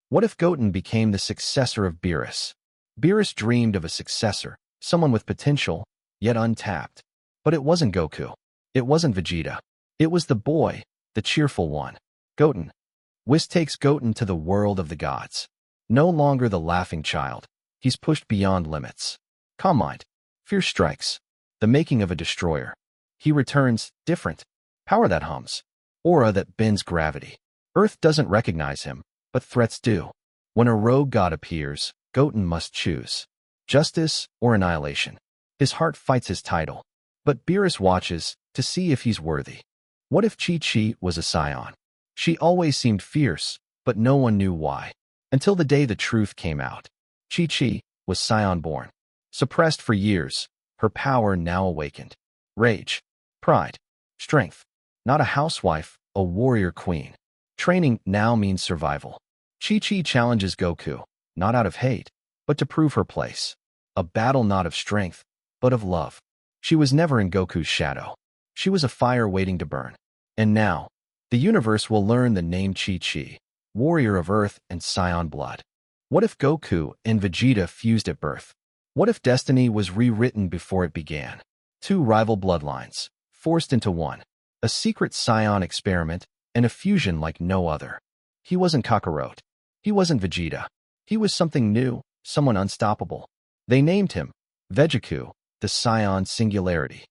What if Goten became the successor of Beerus? Beerus dreamed of a successor, someone with potential, yet untapped. But it wasn't Goku. It wasn't Vegeta. It was the boy, the cheerful one. Goten. Whis takes Goten to the world of the gods. No longer the laughing child. He's pushed beyond limits. Calm mind. Fear strikes. The making of a destroyer. He returns, different. Power that hums. Aura that bends gravity. Earth doesn't recognize him, but threats do. When a rogue god appears, Goten must choose. Justice or annihilation. His heart fights his title. But Beerus watches to see if he's worthy. What if Chi-Chi was a Saiyan? She always seemed fierce, but no one knew why. Until the day the truth came out. Chi-Chi was Saiyan-born. Suppressed for years, her power now awakened. Rage. Pride. Strength. Not a housewife, a warrior queen. Training now means survival. Chi-Chi challenges Goku, not out of hate, but to prove her place. A battle not of strength, but of love. She was never in Goku's shadow. She was a fire waiting to burn. And now, the universe will learn the name Chi-Chi, warrior of earth and Saiyan blood. What if Goku and Vegeta fused at birth? What if destiny was rewritten before it began? Two rival bloodlines, forced into one. A secret Saiyan experiment and a fusion like no other. He wasn't Kakarot. He wasn't Vegeta. He was something new, someone unstoppable. They named him Vegeta, the Saiyan singularity.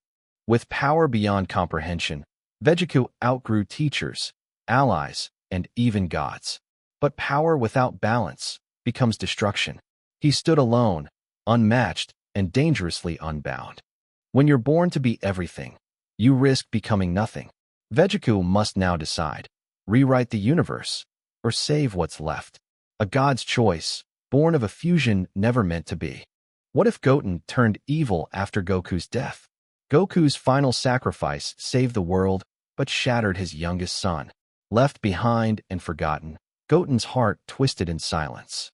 With power beyond comprehension, Vegeta outgrew teachers, allies, and even gods. But power without balance becomes destruction. He stood alone, unmatched, and dangerously unbound. When you're born to be everything, you risk becoming nothing. Vegeta must now decide. Rewrite the universe, or save what's left. A god's choice, born of a fusion never meant to be. What if Goten turned evil after Goku's death? Goku's final sacrifice saved the world, but shattered his youngest son. Left behind and forgotten, Goten's heart twisted in silence.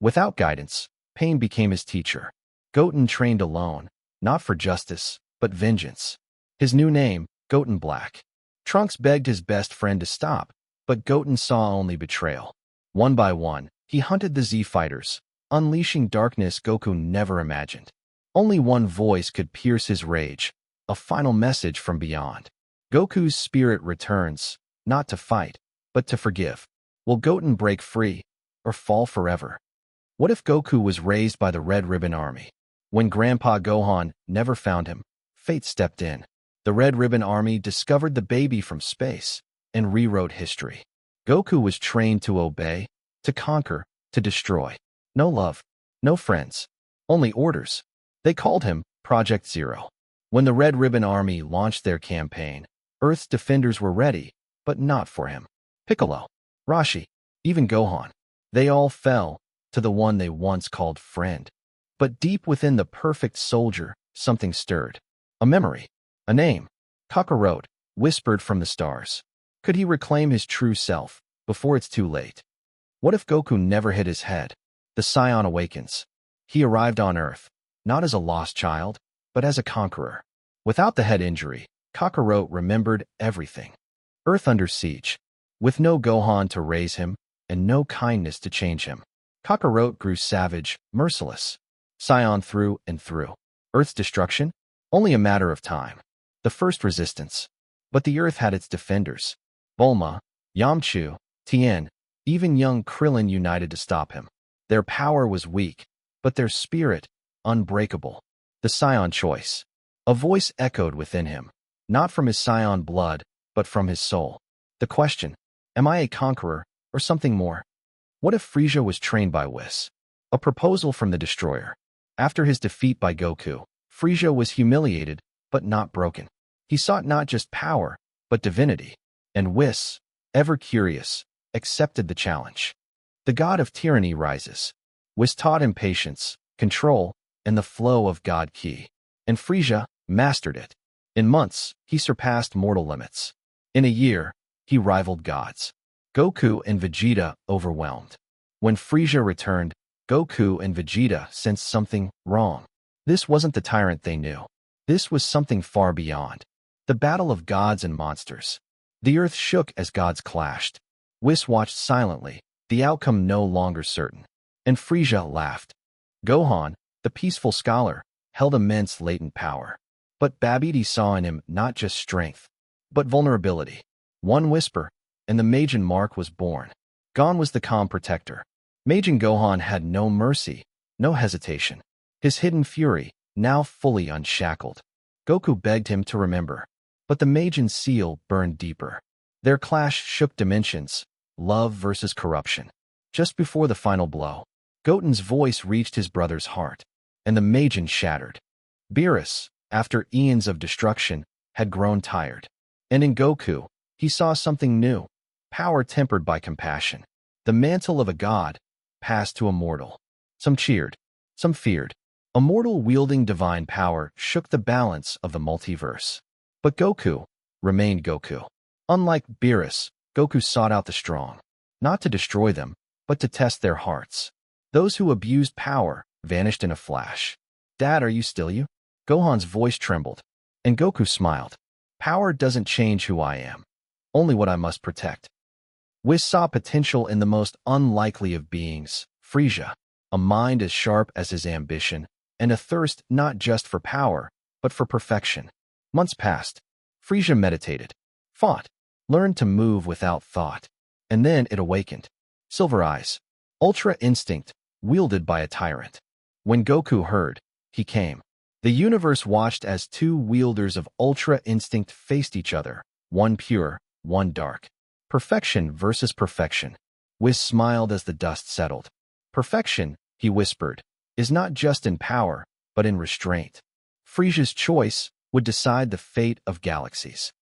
Without guidance, pain became his teacher. Goten trained alone, not for justice, but vengeance. His new name, Goten Black. Trunks begged his best friend to stop, but Goten saw only betrayal. One by one, he hunted the Z-Fighters, unleashing darkness Goku never imagined. Only one voice could pierce his rage, a final message from beyond. Goku's spirit returns, not to fight, but to forgive. Will Goten break free, or fall forever? What if Goku was raised by the Red Ribbon Army? When Grandpa Gohan never found him, fate stepped in. The Red Ribbon Army discovered the baby from space and rewrote history. Goku was trained to obey, to conquer, to destroy. No love, no friends, only orders. They called him Project Zero. When the Red Ribbon Army launched their campaign, Earth's defenders were ready, but not for him. Piccolo, Rashi, even Gohan. They all fell to the one they once called friend. But deep within the perfect soldier, something stirred. A memory. A name. Kakarot, whispered from the stars. Could he reclaim his true self before it's too late? What if Goku never hit his head? The Saiyan awakens. He arrived on Earth, not as a lost child, but as a conqueror. Without the head injury, Kakarot remembered everything. Earth under siege. With no Gohan to raise him, and no kindness to change him. Kakarot grew savage, merciless. Saiyan through and through. Earth's destruction? Only a matter of time. The first resistance. But the Earth had its defenders. Bulma, Yamchu, Tien, even young Krillin united to stop him. Their power was weak, but their spirit, unbreakable. The Saiyan choice. A voice echoed within him, not from his Saiyan blood, but from his soul. The question, am I a conqueror, or something more? What if Frieza was trained by Whis? A proposal from the Destroyer. After his defeat by Goku, Frieza was humiliated, but not broken. He sought not just power, but divinity. And Whis, ever curious, accepted the challenge. The god of tyranny rises. Whis taught him patience, control, and the flow of God Ki. And Frieza mastered it. In months, he surpassed mortal limits. In a year, he rivaled gods. Goku and Vegeta overwhelmed. When Frieza returned, Goku and Vegeta sensed something wrong. This wasn't the tyrant they knew. This was something far beyond. The battle of gods and monsters. The earth shook as gods clashed. Whis watched silently, the outcome no longer certain. And Frieza laughed. Gohan, the peaceful scholar, held immense latent power. But Babidi saw in him not just strength, but vulnerability. One whisper, and the Majin mark was born. Gone was the calm protector. Majin Gohan had no mercy, no hesitation. His hidden fury, now fully unshackled. Goku begged him to remember. But the Majin's seal burned deeper. Their clash shook dimensions, love versus corruption. Just before the final blow, Goten's voice reached his brother's heart, and the Majin shattered. Beerus, after eons of destruction, had grown tired. And in Goku, he saw something new, power tempered by compassion. The mantle of a god passed to a mortal. Some cheered, some feared. A mortal wielding divine power shook the balance of the multiverse. But Goku remained Goku. Unlike Beerus, Goku sought out the strong, not to destroy them, but to test their hearts. Those who abused power vanished in a flash. Dad, are you still you? Gohan's voice trembled, and Goku smiled. Power doesn't change who I am, only what I must protect. Whis saw potential in the most unlikely of beings, Frieza, a mind as sharp as his ambition, and a thirst not just for power, but for perfection. Months passed. Frieza meditated, fought, learned to move without thought, and then it awakened. Silver eyes, ultra instinct, wielded by a tyrant. When Goku heard, he came. The universe watched as two wielders of ultra instinct faced each other, one pure, one dark. Perfection versus perfection. Whis smiled as the dust settled. Perfection, he whispered, is not just in power, but in restraint. Frieza's choice would decide the fate of galaxies.